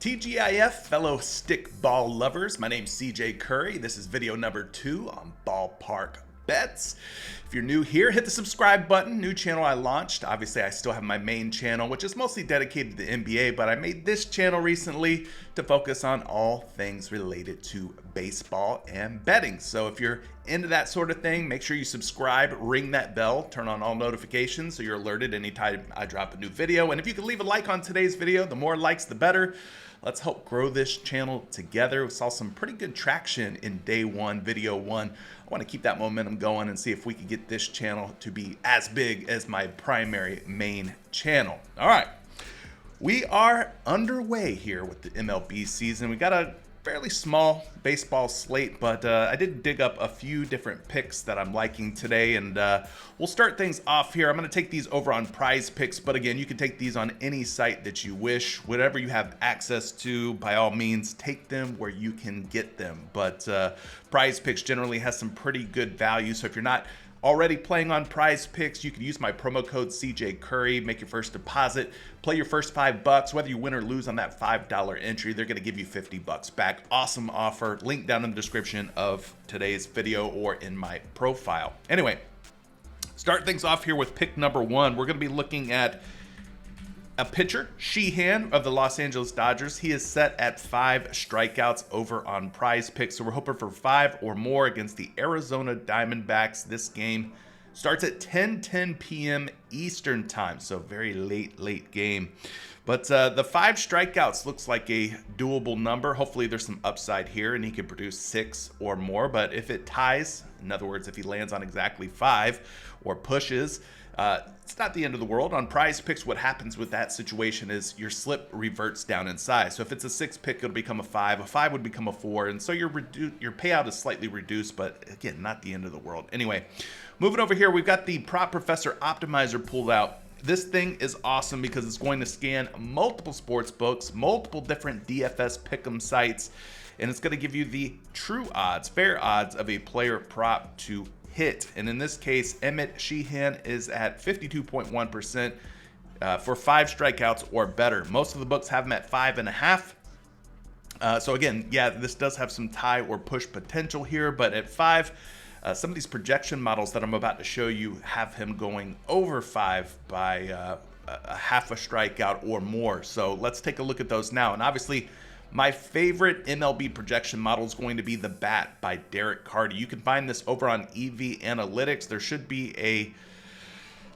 TGIF, fellow stickball lovers, my name's CJ Curry. This is video number 2 on Ballpark Bets. If you're new here, hit the subscribe button. New channel I launched. Obviously, I still have my main channel, which is mostly dedicated to the NBA, but I made this channel recently to focus on all things related to baseball and betting. So if you're into that sort of thing, make sure you subscribe, ring that bell, turn on all notifications so you're alerted anytime I drop a new video. And if you could leave a like on today's video, the more likes, the better. Let's help grow this channel together. We saw some pretty good traction in day one, video one. I want to keep that momentum going and see if we can get this channel to be as big as my primary main channel. All right, we are underway here with the MLB season. We got a fairly small baseball slate, but I did dig up a few different picks that I'm liking today, and we'll start things off here. I'm going to take these over on Prize Picks, but again, you can take these on any site that you wish. Whatever you have access to, by all means, take them where you can get them. But Prize Picks generally has some pretty good value, so if you're not already playing on Prize Picks, you can use my promo code CJ Curry, make your first deposit, play your first $5. Whether you win or lose on that $5 entry, they're going to give you $50 back. Awesome offer. Link down in the description of today's video or in my profile. Anyway, start things off here with pick number 1. We're going to be looking at a pitcher, Sheehan of the Los Angeles Dodgers. He is set at 5 strikeouts over on Prize Picks. So we're hoping for 5 or more against the Arizona Diamondbacks. This game starts at 10:10 p.m. Eastern time. So very late game. But the 5 strikeouts looks like a doable number. Hopefully there's some upside here and he can produce 6 or more. But if it ties, in other words, if he lands on exactly 5 or pushes, it's not the end of the world. On Prize Picks, what happens with that situation is your slip reverts down in size. So if it's a 6 pick, it'll become a 5. A 5 would become a 4. And so your payout is slightly reduced, but again, not the end of the world. Anyway, moving over here, we've got the Prop Professor Optimizer pulled out. This thing is awesome because it's going to scan multiple sports books, multiple different DFS pick'em sites, and it's going to give you the true odds, fair odds of a player prop to hit. And in this case, Emmett Sheehan is at 52.1% for 5 strikeouts or better. Most of the books have him at 5.5. So again, yeah, this does have some tie or push potential here, but at 5, some of these projection models that I'm about to show you have him going over 5 by a half a strikeout or more. So let's take a look at those now. And obviously, my favorite MLB projection model is going to be The Bat by Derek Carty. You can find this over on EV Analytics. There should be a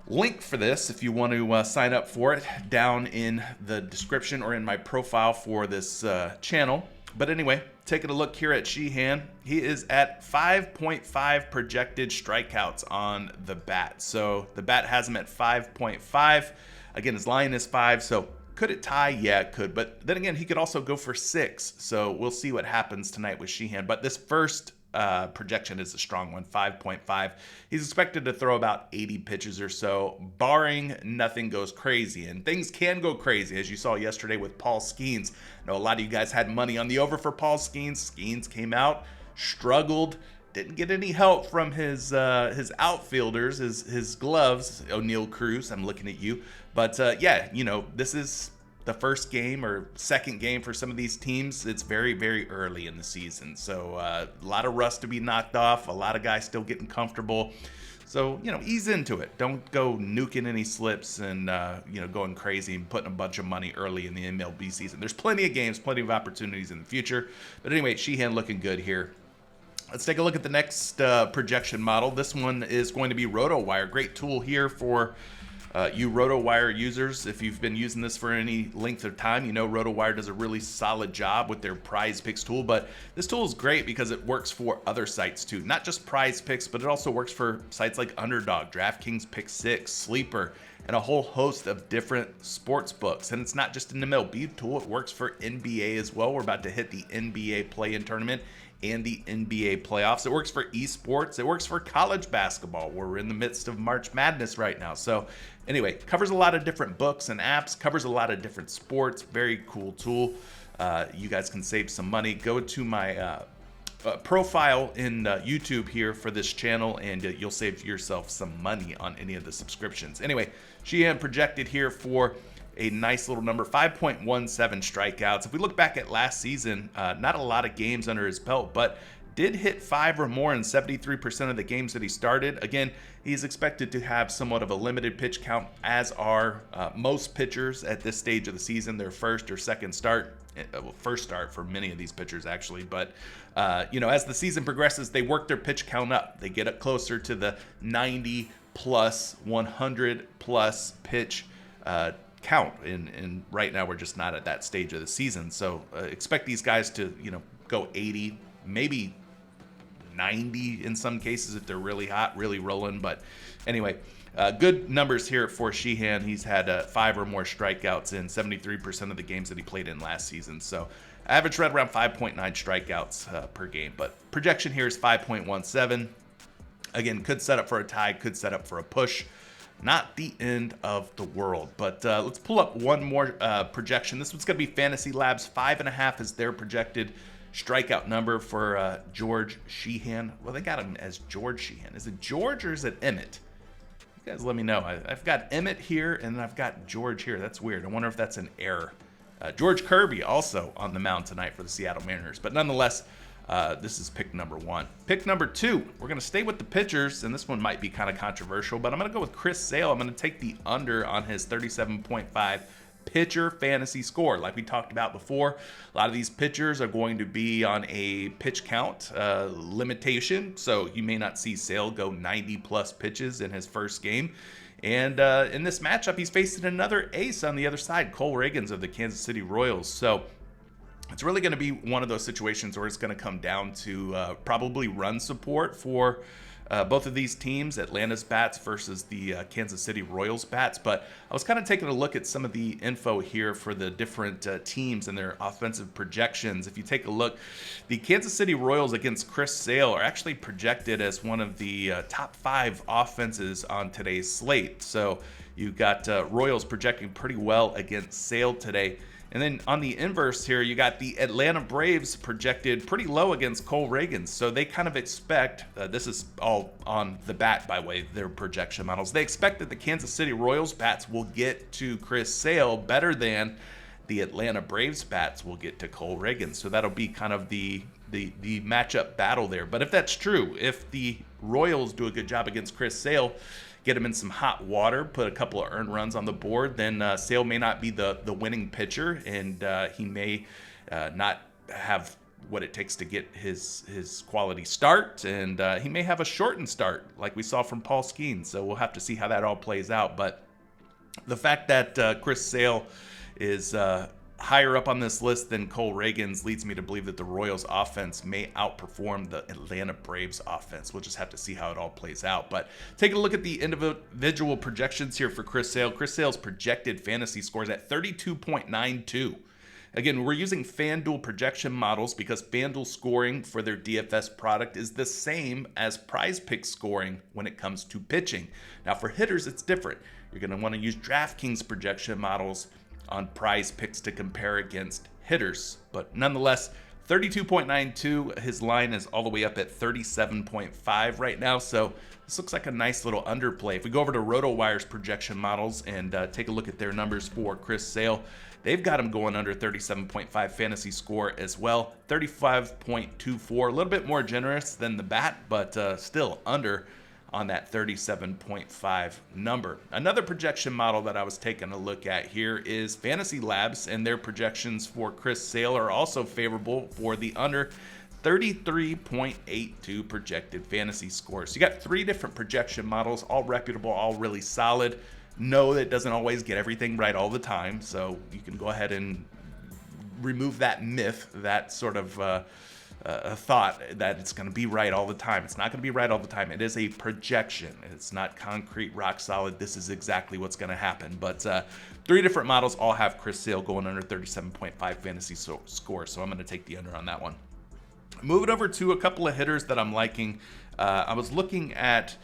link for this if you want to sign up for it down in the description or in my profile for this channel. But anyway, taking a look here at Sheehan, he is at 5.5 projected strikeouts on The Bat. So The Bat has him at 5.5. Again, his line is 5, so could it tie? Yeah, it could. But then again, he could also go for 6. So we'll see what happens tonight with Sheehan. But this first projection is a strong one, 5.5. He's expected to throw about 80 pitches or so, barring nothing goes crazy. And things can go crazy, as you saw yesterday with Paul Skeens. I know a lot of you guys had money on the over for Paul Skeens. Skeens came out, struggled, didn't get any help from his outfielders, his gloves. O'Neal Cruz, I'm looking at you. But yeah, you know, this is the first game or second game for some of these teams. It's very early in the season. So a lot of rust to be knocked off, a lot of guys still getting comfortable. So, you know, ease into it. Don't go nuking any slips and, you know, going crazy and putting a bunch of money early in the MLB season. There's plenty of games, plenty of opportunities in the future. But anyway, Sheehan looking good here. Let's take a look at the next projection model. This one is going to be RotoWire. Great tool here for you RotoWire users. If you've been using this for any length of time, you know RotoWire does a really solid job with their Prize Picks tool. But this tool is great because it works for other sites too. Not just Prize Picks, but it also works for sites like Underdog, DraftKings Pick 6, Sleeper, and a whole host of different sports books. And it's not just an MLB tool, it works for NBA as well. We're about to hit the NBA play-in tournament and the NBA playoffs. It works for esports. It works for college basketball. We're in the midst of March Madness right now. So anyway, covers a lot of different books and apps, covers a lot of different sports. Very cool tool. You guys can save some money. Go to my profile in YouTube here for this channel, and you'll save yourself some money on any of the subscriptions. Anyway, Sheehan projected here for a nice little number, 5.17 strikeouts. If we look back at last season, not a lot of games under his belt, but did hit 5 or more in 73% of the games that he started. Again, he's expected to have somewhat of a limited pitch count, as are most pitchers at this stage of the season, their first or second start. Well, first start for many of these pitchers, actually. But, as the season progresses, they work their pitch count up. They get up closer to the 90 plus, 100 plus pitch count. And right now, we're just not at that stage of the season. So expect these guys to, go 80, maybe 90 in some cases if they're really hot, really rolling. But anyway, good numbers here for Sheehan. He's had 5 or more strikeouts in 73% of the games that he played in last season. So average right around 5.9 strikeouts per game. But projection here is 5.17. Again, could set up for a tie, could set up for a push. Not the end of the world. But let's pull up one more projection. This one's going to be Fantasy Labs. 5.5 is their projected strikeout number for George Sheehan. Well, they got him as George Sheehan. Is it George or is it Emmett? You guys let me know. I've got Emmett here and then I've got George here. That's weird. I wonder if that's an error. George Kirby also on the mound tonight for the Seattle Mariners. But nonetheless, this is pick number 1. Pick number 2, we're going to stay with the pitchers, and this one might be kind of controversial, but I'm going to go with Chris Sale. I'm going to take the under on his 37.5 pitcher fantasy score. Like we talked about before, a lot of these pitchers are going to be on a pitch count limitation, so you may not see Sale go 90 plus pitches in his first game. And in this matchup, he's facing another ace on the other side, Cole Ragans of the Kansas City Royals. So it's really going to be one of those situations where it's going to come down to probably run support for both of these teams, Atlanta's bats versus the Kansas City Royals bats. But I was kind of taking a look at some of the info here for the different teams and their offensive projections. If you take a look, the Kansas City Royals against Chris Sale are actually projected as one of the top 5 offenses on today's slate. So you got Royals projecting pretty well against Sale today. And then on the inverse here, you got the Atlanta Braves projected pretty low against Cole Ragans. So they kind of expect, this is all on the bat, by the way, their projection models. They expect that the Kansas City Royals bats will get to Chris Sale better than the Atlanta Braves bats will get to Cole Ragans. So that'll be kind of the matchup battle there. But if that's true, if the Royals do a good job against Chris Sale, get him in some hot water, put a couple of earned runs on the board, then Sale may not be the winning pitcher, and he may not have what it takes to get his quality start, and he may have a shortened start like we saw from Paul Skeens. So we'll have to see how that all plays out. But the fact that Chris Sale is higher up on this list than Cole Ragans leads me to believe that the Royals offense may outperform the Atlanta Braves offense. We'll just have to see how it all plays out. But take a look at the individual projections here for Chris Sale. Chris Sale's projected fantasy scores at 32.92. Again, we're using FanDuel projection models because FanDuel scoring for their DFS product is the same as prizepicks scoring when it comes to pitching. Now for hitters, it's different. You're going to want to use DraftKings projection models on prizepicks to compare against hitters. But nonetheless, 32.92, his line is all the way up at 37.5 right now. So this looks like a nice little underplay. If we go over to RotoWire's projection models and take a look at their numbers for Chris Sale, they've got him going under 37.5 fantasy score as well. 35.24, a little bit more generous than the bat, but still under on that 37.5 number. Another projection model that I was taking a look at here is Fantasy Labs, and their projections for Chris Sale are also favorable for the under 33.82 projected fantasy scores. So you got 3 different projection models, all reputable, all really solid. No, it doesn't always get everything right all the time, so you can go ahead and remove that myth, that sort of a thought that it's going to be right all the time. It's not going to be right all the time. It is a projection. It's not concrete, rock solid. This is exactly what's going to happen. But 3 different models all have Chris Sale going under 37.5 fantasy score. So I'm going to take the under on that one. Moving over to a couple of hitters that I'm liking. I was looking at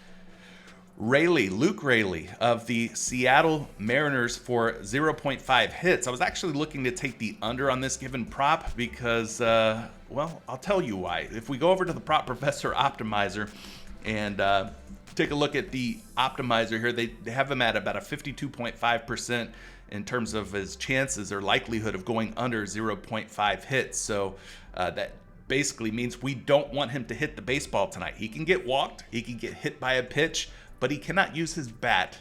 Luke Raley of the Seattle Mariners for 0.5 hits. I was actually looking to take the under on this given prop because, well, I'll tell you why. If we go over to the Prop Professor Optimizer and take a look at the optimizer here, they have him at about a 52.5% in terms of his chances or likelihood of going under 0.5 hits. So that basically means we don't want him to hit the baseball tonight. He can get walked, he can get hit by a pitch, but he cannot use his bat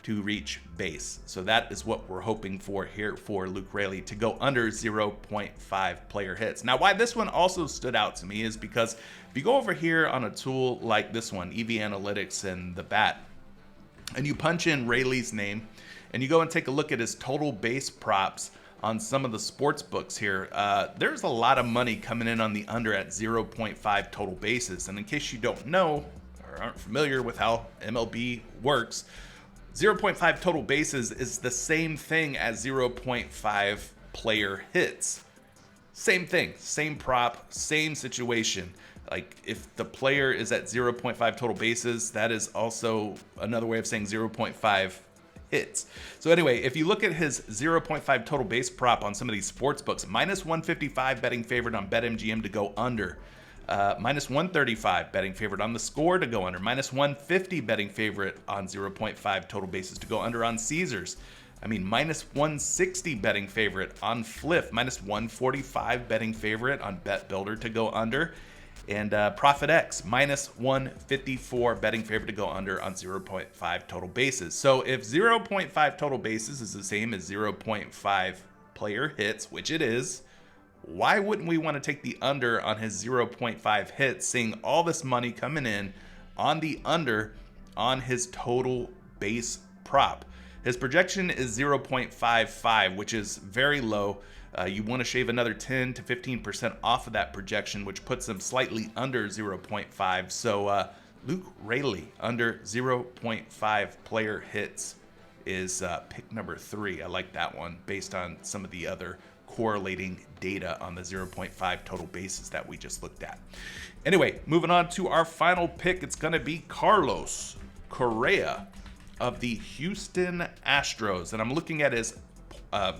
to reach base. So that is what we're hoping for here for Luke Raley, to go under 0.5 player hits. Now, why this one also stood out to me is because if you go over here on a tool like this one, EV Analytics and the bat, and you punch in Raley's name and you go and take a look at his total base props on some of the sports books here, there's a lot of money coming in on the under at 0.5 total bases. And in case you don't know or aren't familiar with how MLB works, 0.5 total bases is the same thing as 0.5 player hits. Same thing, same prop, same situation. Like if the player is at 0.5 total bases, that is also another way of saying 0.5 hits. So anyway, if you look at his 0.5 total base prop on some of these sports books, minus 155 betting favorite on BetMGM to go under. Minus 135 betting favorite on the score to go under. Minus 150 betting favorite on 0.5 total bases to go under on Caesars. I mean, minus 160 betting favorite on Fliff. Minus 145 betting favorite on Bet Builder to go under. And Profit X, minus 154 betting favorite to go under on 0.5 total bases. So if 0.5 total bases is the same as 0.5 player hits, which it is, why wouldn't we want to take the under on his 0.5 hits, seeing all this money coming in on the under on his total base prop? His projection is 0.55, which is very low. You want to shave another 10 to 15% off of that projection, which puts him slightly under 0.5. So Luke Raley under 0.5 player hits is pick number 3. I like that one based on some of the other correlating data on the 0.5 total bases that we just looked at. Anyway, moving on to our final pick. It's going to be Carlos Correa of the Houston Astros. And I'm looking at his, I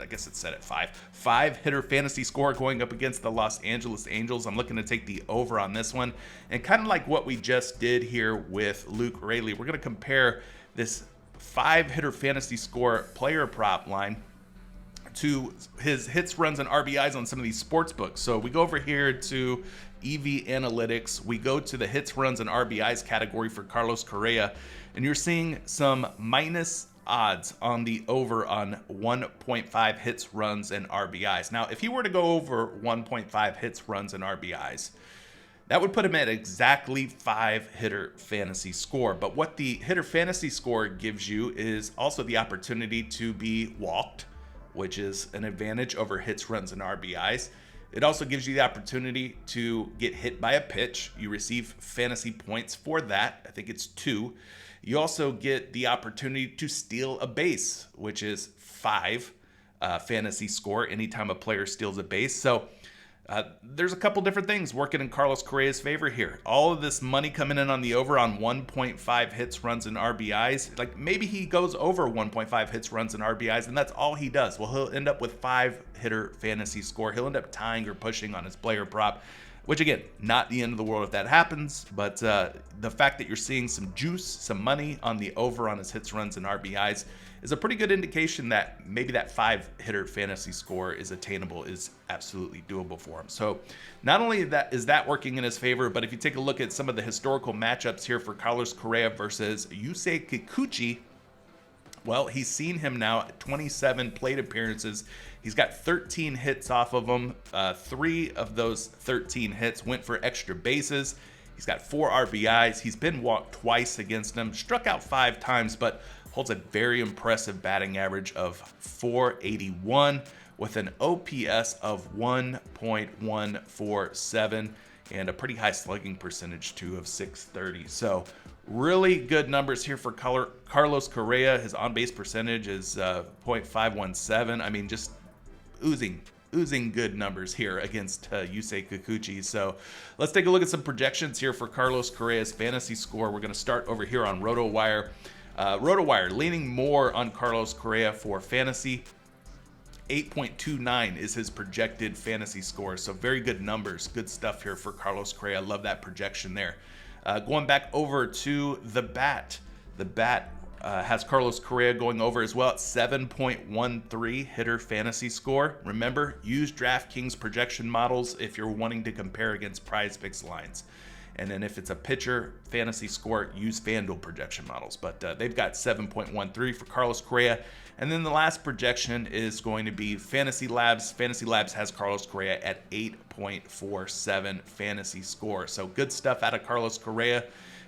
guess it's set at 5 hitter fantasy score going up against the Los Angeles Angels. I'm looking to take the over on this one. And kind of like what we just did here with Luke Raley, we're going to compare this 5 hitter fantasy score player prop line to his hits, runs, and RBIs on some of these sports books. So we go over here to EV Analytics. We go to the hits, runs, and RBIs category for Carlos Correa, and you're seeing some minus odds on the over on 1.5 hits, runs, and RBIs. Now, if he were to go over 1.5 hits, runs, and RBIs, that would put him at exactly 5 hitter fantasy score. But what the hitter fantasy score gives you is also the opportunity to be walked, which is an advantage over hits, runs, and RBIs. It also gives you the opportunity to get hit by a pitch. You receive fantasy points for that. I think it's 2. You also get the opportunity to steal a base, which is 5 fantasy score anytime a player steals a base. So there's a couple different things working in Carlos Correa's favor here. All of this money coming in on the over on 1.5 hits, runs, and RBIs. Like maybe he goes over 1.5 hits, runs, and RBIs, and that's all he does. Well, he'll end up with 5 hitter fantasy score. He'll end up tying or pushing on his player prop, which again, not the end of the world if that happens. But the fact that you're seeing some juice, some money on the over on his hits, runs, and RBIs is a pretty good indication that maybe that 5 hitter fantasy score is attainable, is absolutely doable for him. So not only is that working in his favor, but if you take a look at some of the historical matchups here for Carlos Correa versus Yusei Kikuchi, well, he's seen him now at 27 plate appearances. He's got 13 hits off of them. 3 of those 13 hits went for extra bases. He's got 4 RBIs. He's been walked twice against him, struck out 5 times, but holds a very impressive batting average of 481 with an OPS of 1.147 and a pretty high slugging percentage too of 630. So really good numbers here for Carlos Correa. His on-base percentage is 0.517. I mean, just oozing good numbers here against Yusei Kikuchi. So let's take a look at some projections here for Carlos Correa's fantasy score. We're going to start over here on RotoWire. RotoWire leaning more on Carlos Correa for fantasy. 8.29 is his projected fantasy score. So very good numbers, good stuff here for Carlos Correa. I love that projection there. Going back over to the bat has Carlos Correa going over as well at 7.13 hitter fantasy score. Remember, use DraftKings projection models if you're wanting to compare against prizepicks lines. And then if it's a pitcher fantasy score, use FanDuel projection models. But they've got 7.13 for Carlos Correa. And then the last projection is going to be Fantasy Labs. Fantasy Labs has Carlos Correa at 8.47 fantasy score. So good stuff out of Carlos Correa.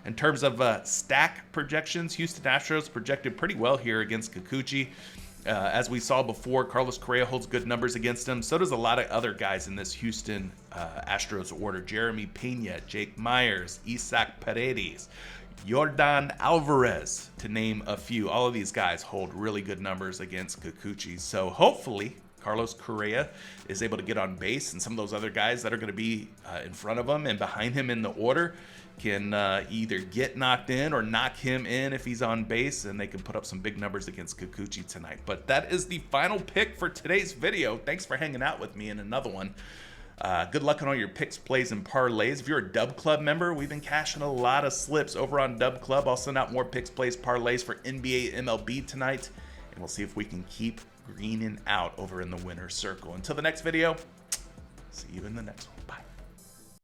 In terms of stack projections, Houston Astros projected pretty well here against Kikuchi. As we saw before, Carlos Correa holds good numbers against him. So does a lot of other guys in this Houston Astros order. Jeremy Pena, Jake Myers, Isaac Paredes, Yordan Alvarez, to name a few. All of these guys hold really good numbers against Kikuchi. So hopefully Carlos Correa is able to get on base, and some of those other guys that are going to be in front of him and behind him in the order can either get knocked in or knock him in if he's on base, and they can put up some big numbers against Kikuchi tonight. But that is the final pick for today's video. Thanks for hanging out with me in another one. Good luck on all your picks, plays, and parlays. If you're a Dub Club member, we've been cashing a lot of slips over on Dub Club. I'll send out more picks, plays, parlays for NBA, MLB tonight, and we'll see if we can keep greening out over in the winner's circle. Until the next video, see you in the next one. Bye.